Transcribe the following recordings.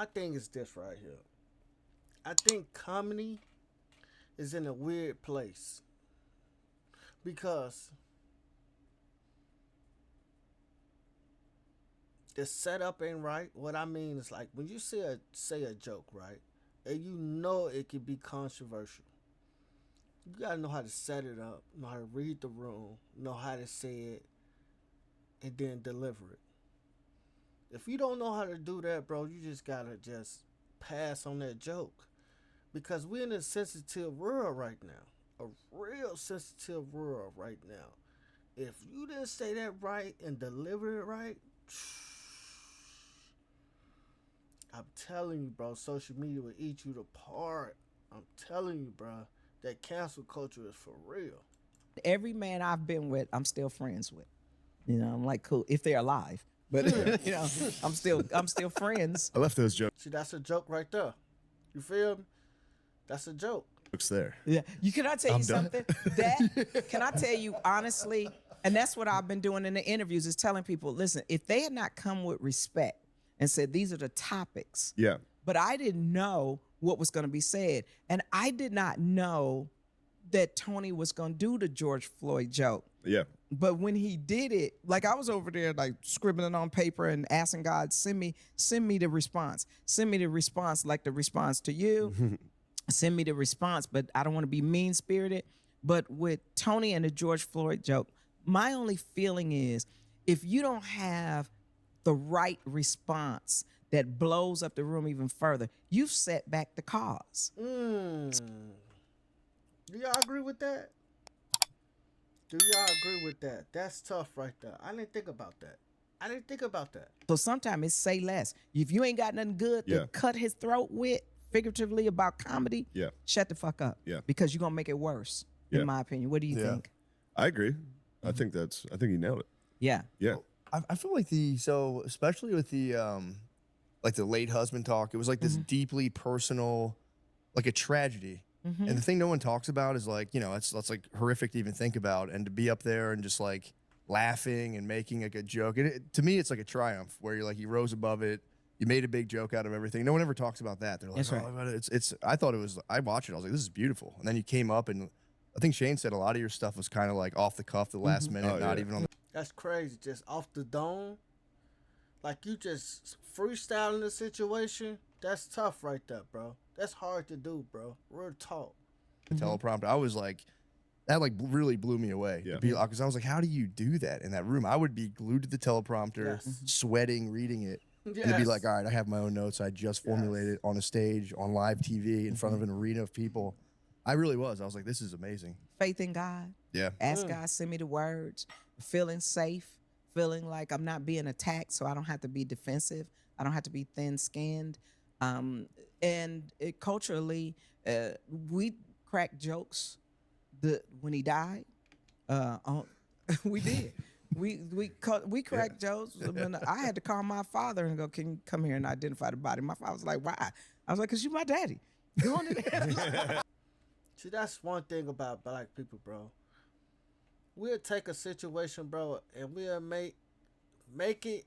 my thing is this right here. I think comedy is in a weird place because the setup ain't right. What I mean is like when you say a joke, right, and you know it can be controversial. You gotta know how to set it up, know how to read the room, know how to say it, and then deliver it. If you don't know how to do that, bro, you just gotta just pass on that joke. Because we're in a sensitive world right now. A real sensitive world right now. If you didn't say that right and deliver it right, I'm telling you, bro, social media will eat you apart. I'm telling you, bro, that cancel culture is for real. Every man I've been with, I'm still friends with. You know, I'm like, cool, if they're alive. But you know, I'm still friends. I left those See, that's a joke right there. You feel me? That's a joke. jokes there. Yeah. Can I tell you I'm done. something? That can I tell you honestly, and that's what I've been doing in the interviews is telling people, listen, if they had not come with respect and said these are the topics, Yeah. but I didn't know what was going to be said. And I did not know that Tony was going to do the George Floyd joke. Yeah. But when he did it, like I was over there like scribbling on paper and asking God, send me the response. Send me the response like the response to you. Send me the response, but I don't want to be mean-spirited. But with Tony and the George Floyd joke, my only feeling is if you don't have the right response that blows up the room even further, you've set back the cause. Do y'all agree with that? Do y'all agree with that? That's tough right there. I didn't think about that. So sometimes it's say less. If you ain't got nothing good Yeah. to cut his throat with, figuratively about comedy, Yeah. shut the fuck up. Yeah. Because you're gonna make it worse, Yeah. in my opinion. What do you Yeah. think? I agree. I think you nailed it. Yeah. Yeah. I feel like especially with the like the late husband talk, it was like this deeply personal, like a tragedy. And the thing no one talks about is like, that's like horrific to even think about, and to be up there and just like laughing and making like a joke. To me, it's like a triumph where you're like, you rose above it. You made a big joke out of everything. No one ever talks about that. They're like, That's right. oh, it's. I thought it was. I watched it. I was like, this is beautiful. And then you came up, and I think Shane said a lot of your stuff was kind of like off the cuff, the last minute, Oh, not yeah. even on the. That's crazy. Just off the dome. Like you just freestyling the situation. That's tough right there, bro. That's hard to do, bro. Real talk. teleprompter. I was like, that like really blew me away. Yeah. Because I was like, how do you do that in that room? I would be glued to the teleprompter, Yes. sweating, reading it. And it'd be Yes. like, all right, I have my own notes. I just formulated on a stage, on live TV, in front of an arena of people. I really was. I was like, this is amazing. Faith in God. Yeah. Ask God, send me the words. Feeling safe, feeling like I'm not being attacked, so I don't have to be defensive. I don't have to be thin-skinned. Culturally, we cracked jokes when he died. We did. We cracked jokes. I mean, I had to call my father and go, "Can you come here and identify the body?" My father was like, "Why?" I was like, "Cause you my daddy. Go on in there." See, that's one thing about black people, bro. We'll take a situation, bro, and we'll make it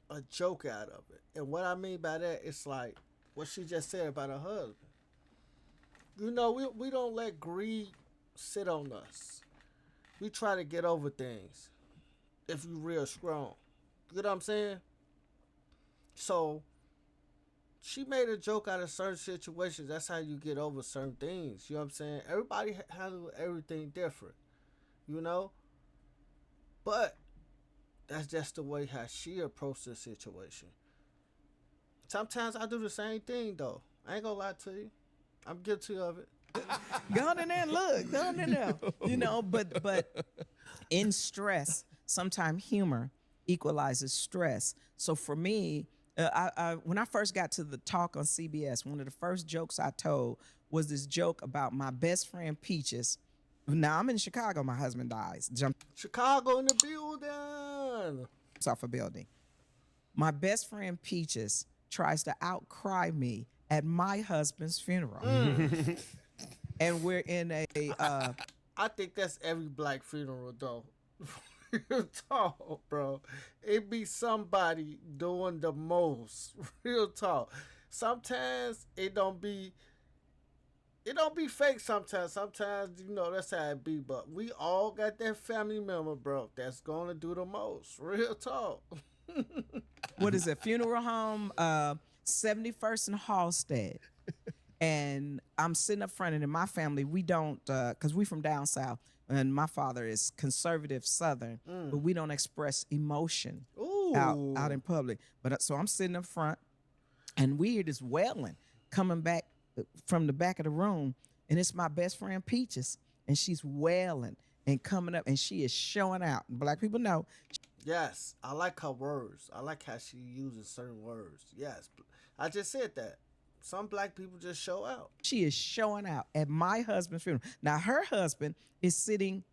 a joke out of it. And what I mean by that, it's like what she just said about her husband. We don't let greed sit on us. We try to get over things if you real strong. You know what I'm saying? So she made a joke out of certain situations. That's how you get over certain things. You know what I'm saying? Everybody handle everything different, you know? But that's just the way how she approached the situation. Sometimes I do the same thing, though. I ain't gonna lie to you. I'm guilty of it. Go on in there and look. Go on in there. But in stress, sometimes humor equalizes stress. So for me, when I first got to the talk on CBS, one of the first jokes I told was this joke about my best friend Peaches. Now I'm in Chicago. My husband dies. Jumps Chicago in the building. off a building. My best friend Peaches tries to outcry me at my husband's funeral. And we're in a I think that's every black funeral, though. Real talk, bro. It be somebody doing the most. Real talk. Sometimes it don't be fake sometimes. Sometimes, that's how it be. But we all got that family member, bro, that's gonna do the most. Real talk. What is it? Funeral home, 71st and Halstead. And I'm sitting up front, and in my family, we don't, because we from down south, and my father is conservative Southern, but we don't express emotion out in public. But so I'm sitting up front, and we hear this wailing coming back from the back of the room, and it's my best friend Peaches, and she's wailing and coming up, and she is showing out. Black people know. Yes, I like her words. I like how she uses certain words. Yes, I just said that. Some black people just show out. She is showing out at my husband's funeral. Now, her husband is sitting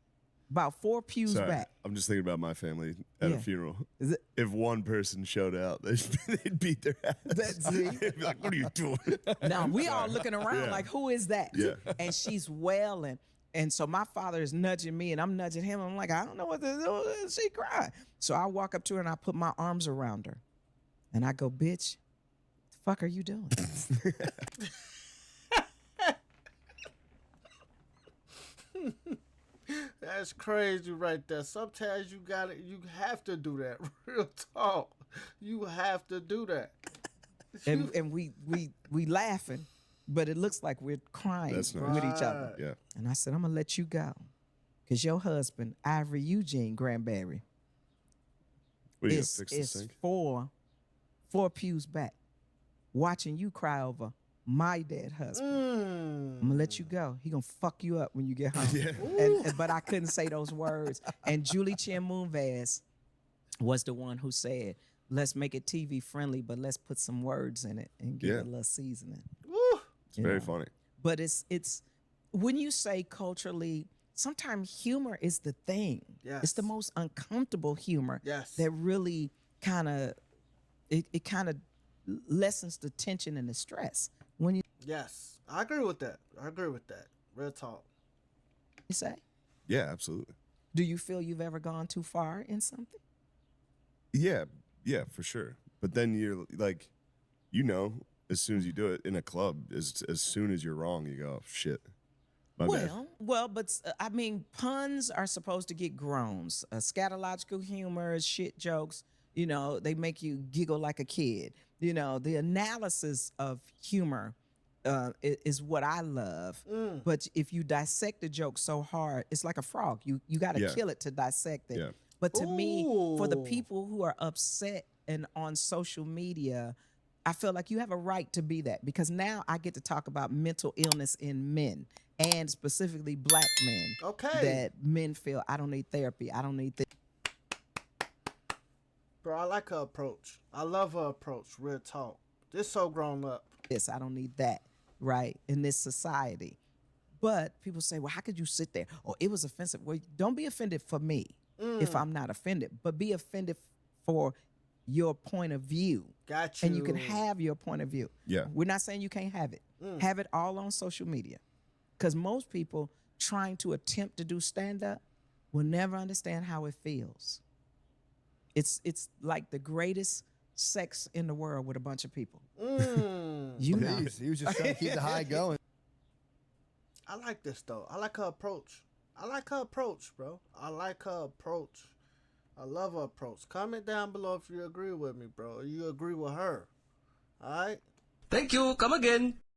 about 4 pews Sorry, back. I'm just thinking about my family at Yeah. a funeral. Is it- If one person showed out, they'd beat their ass. They'd be like, "What are you doing?" Now, we all looking around like, who is that? Yeah. And she's wailing. And so my father is nudging me, and I'm nudging him. I'm like, I don't know what to do. She crying. So I walk up to her, and I put my arms around her. And I go, bitch, the fuck are you doing? That's crazy right there. Sometimes you have to do that. Real talk. You have to do that. and we laughing, but it looks like we're crying That's nice. with each other. Yeah. And I said, I'm gonna let you go, because your husband, Ivory Eugene Granberry, What do you is fix the sink? four pews back, watching you cry over my dead husband. I'm gonna let you go. He gonna fuck you up when you get home. Yeah. But I couldn't say those words. And Julie Chen Moonves was the one who said, let's make it TV friendly, but let's put some words in it and give Yeah. it a little seasoning. Woo. It's very funny. But it's when you say culturally, sometimes humor is the thing. Yes. It's the most uncomfortable humor. Yes. That really kind of it kind of lessens the tension and the stress when you Yes. I agree with that. Real talk. say. Yeah, absolutely. Do you feel you've ever gone too far in something? Yeah, for sure. But then you're like, as soon as you do it in a club, as soon as you're wrong, you go, oh, shit. My bad. But I mean, puns are supposed to get groans. Scatological humor, shit jokes, they make you giggle like a kid. The analysis of humor is what I love. But if you dissect the joke so hard, it's like a frog. You got to Yeah. kill it to dissect it. Yeah. But to me, for the Ooh. people who are upset and on social media, I feel like you have a right to be that, because now I get to talk about mental illness in men, and specifically black men. Okay. That men feel, I don't need therapy. I don't need Bro, I like her approach. I love her approach. Real talk. This so grown up. this. I don't need that, right? In this society. But people say, well, how could you sit there? Oh, it was offensive. Well, don't be offended for me if I'm not offended, but be offended for your point of view. Got you. And you can have your point of view. Yeah. We're not saying you can't have it. Have it all on social media. Because most people trying to attempt to do stand-up will never understand how it feels. It's like the greatest sex in the world with a bunch of people. You know. He was just trying to keep the high going. I like this though. I like her approach. Bro. I like her approach. I love her approach. Comment down below if you agree with me, bro. Or you agree with her. All right? Thank you. Come again.